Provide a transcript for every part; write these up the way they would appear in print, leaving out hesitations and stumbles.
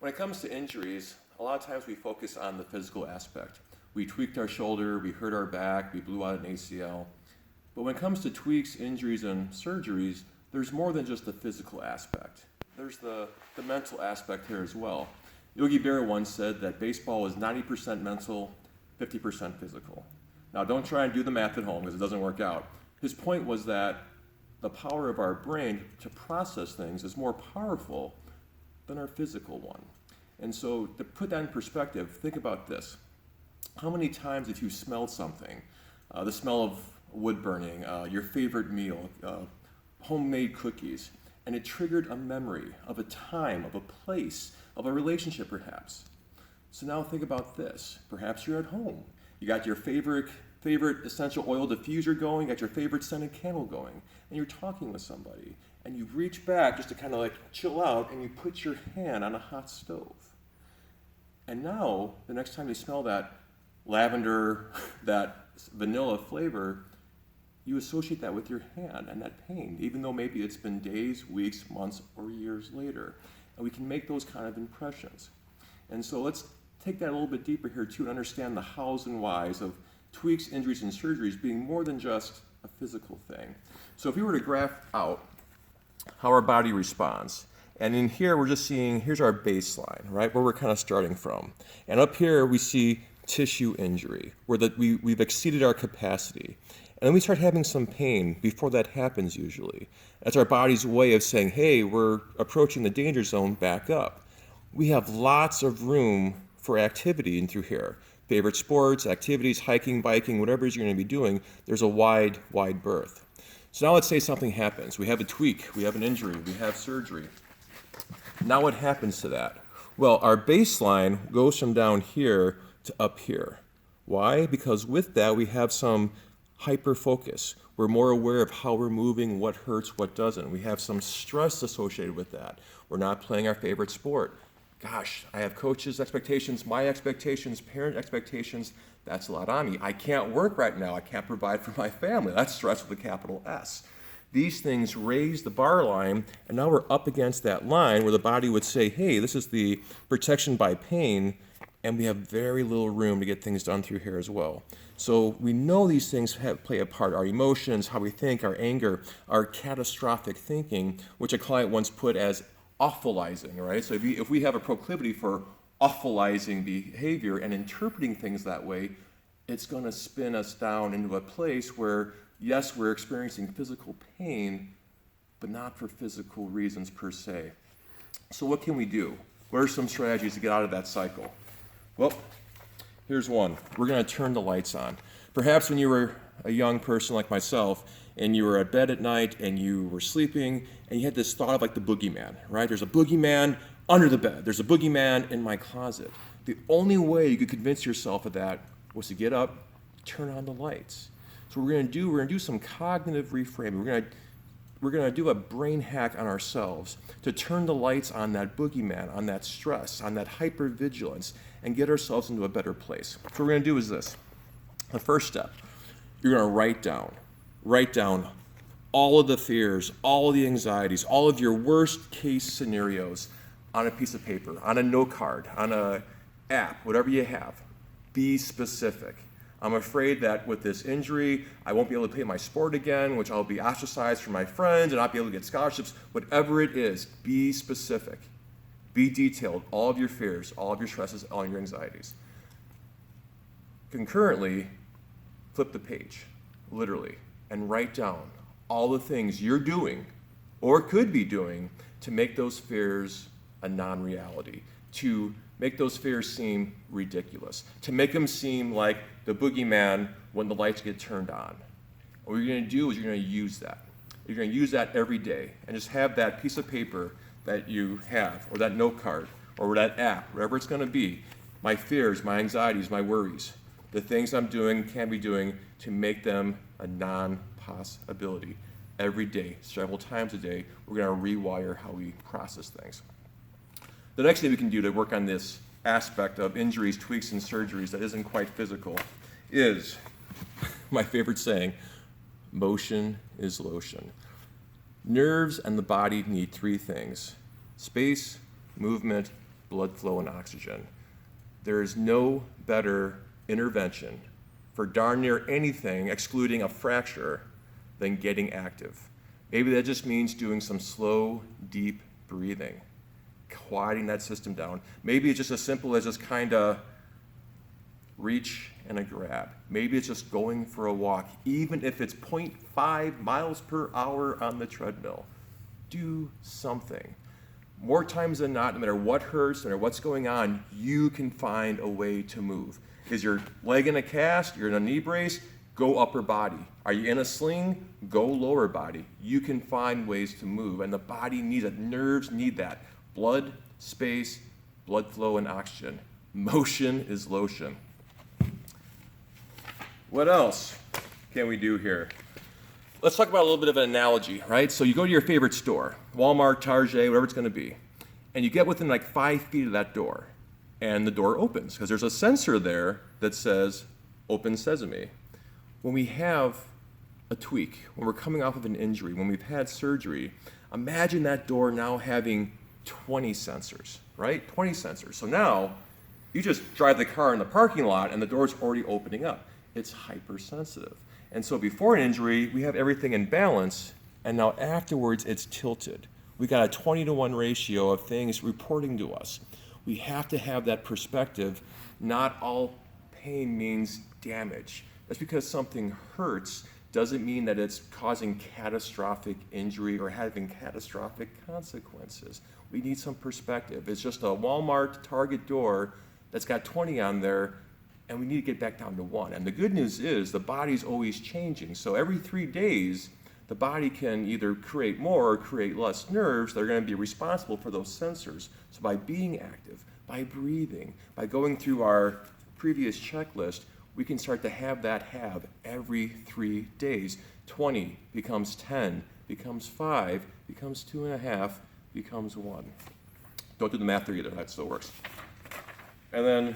When it comes to injuries, a lot of times we focus on the physical aspect. We tweaked our shoulder, we hurt our back, we blew out an ACL. But when it comes to tweaks, injuries, and surgeries, there's more than just the physical aspect. There's the mental aspect here as well. Yogi Berra once said that baseball is 90% mental, 50% physical. Now don't try and do the math at home because it doesn't work out. His point was that the power of our brain to process things is more powerful than our physical one. And so to put that in perspective, think about this. How many times if you smelled something, the smell of wood burning, your favorite meal, homemade cookies, and it triggered a memory of a time, of a place, of a relationship perhaps. So now think about this. Perhaps you're at home. You got your favorite essential oil diffuser going, you got your favorite scented candle going, and you're talking with somebody, and you reach back just to kind of like chill out, and you put your hand on a hot stove. And now, the next time you smell that lavender, that vanilla flavor, you associate that with your hand and that pain, even though maybe it's been days, weeks, months, or years later. And we can make those kind of impressions. And so let's take that a little bit deeper here too and understand the hows and whys of tweaks, injuries, and surgeries being more than just a physical thing. So if we were to graph out how our body responds, and in here we're just seeing, here's our baseline, right, where we're kind of starting from. And up here we see tissue injury, where we've exceeded our capacity. And then we start having some pain before that happens usually. That's our body's way of saying, hey, we're approaching the danger zone, back up. We have lots of room for activity in through here. Favorite sports, activities, hiking, biking, whatever it is you're going to be doing, there's a wide berth. So now let's say something happens. We have a tweak, we have an injury, we have surgery. Now what happens to that? Well, our baseline goes from down here to up here. Why? Because with that we have some hyper focus. We're more aware of how we're moving, what hurts, what doesn't. We have some stress associated with that. We're not playing our favorite sport. Gosh, I have coaches' expectations, my expectations, parent expectations. That's a lot on me. I can't work right now. I can't provide for my family. That's stress with a capital S. These things raise the bar line, and now we're up against that line where the body would say, hey, this is the protection by pain, and we have very little room to get things done through here as well. So we know these things play a part. Our emotions, how we think, our anger, our catastrophic thinking, which a client once put as awfulizing, right? So if we have a proclivity for awfulizing behavior and interpreting things that way, it's going to spin us down into a place where, yes, we're experiencing physical pain, but not for physical reasons per se. So what can we do? What are some strategies to get out of that cycle? Well, here's one. We're going to turn the lights on. Perhaps when you were a young person like myself and you were at bed at night and you were sleeping and you had this thought of like the boogeyman, right? There's a boogeyman under the bed. There's a boogeyman in my closet. The only way you could convince yourself of that was to get up, turn on the lights. So what we're going to do some cognitive reframing. We're going to do a brain hack on ourselves to turn the lights on that boogeyman, on that stress, on that hypervigilance, and get ourselves into a better place. So what we're going to do is this. The first step, you're going to write down all of the fears, all of the anxieties, all of your worst case scenarios on a piece of paper, on a note card, on an app, whatever you have. Be specific. I'm afraid that with this injury, I won't be able to play my sport again, which I'll be ostracized from my friends and not be able to get scholarships. Whatever it is, be specific. Be detailed. All of your fears, all of your stresses, all of your anxieties. Concurrently, flip the page, literally, and write down all the things you're doing or could be doing to make those fears a non-reality, to make those fears seem ridiculous, to make them seem like the boogeyman when the lights get turned on. What you're going to do is you're going to use that. You're going to use that every day and just have that piece of paper that you have, or that note card, or that app, whatever it's going to be, my fears, my anxieties, my worries, the things I'm doing, can be doing to make them a non-possibility. Every day, several times a day, we're going to rewire how we process things. The next thing we can do to work on this aspect of injuries, tweaks, and surgeries that isn't quite physical is my favorite saying, motion is lotion. Nerves and the body need three things: space, movement, blood flow, and oxygen. There is no better intervention for darn near anything, excluding a fracture, than getting active. Maybe that just means doing some slow, deep breathing, quieting that system down. Maybe it's just as simple as just kind of reach and a grab. Maybe it's just going for a walk, even if it's 0.5 miles per hour on the treadmill. Do something. More times than not, no matter what hurts, no matter what's going on, you can find a way to move. Is your leg in a cast? You're in a knee brace? Go upper body. Are you in a sling? Go lower body. You can find ways to move, and the body needs it. Nerves need that. Blood, space, blood flow, and oxygen. Motion is lotion. What else can we do here? Let's talk about a little bit of an analogy, right? So you go to your favorite store, Walmart, Target, whatever it's going to be, and you get within like 5 feet of that door, and the door opens because there's a sensor there that says, "Open Sesame." When we have a tweak, when we're coming off of an injury, when we've had surgery, imagine that door now having 20 sensors, right? 20 sensors. So now you just drive the car in the parking lot and the door's already opening up. It's hypersensitive. And so before an injury, we have everything in balance, and now afterwards it's tilted. We got a 20-to-1 ratio of things reporting to us. We have to have that perspective. Not all pain means damage. Just because something hurts doesn't mean that it's causing catastrophic injury or having catastrophic consequences. We need some perspective. It's just a Walmart, Target door that's got 20 on there, and we need to get back down to 1. And the good news is the body's always changing. So every 3 days, the body can either create more or create less nerves that are going to be responsible for those sensors. So by being active, by breathing, by going through our previous checklist, we can start to have that every 3 days. 20 becomes 10, becomes 5, becomes 2.5, becomes 1. Don't do the math there either, that still works. And then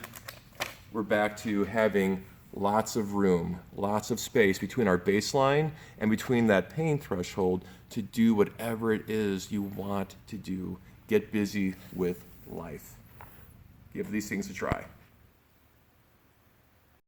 we're back to having lots of room, lots of space between our baseline and between that pain threshold to do whatever it is you want to do. Get busy with life. Give these things a try.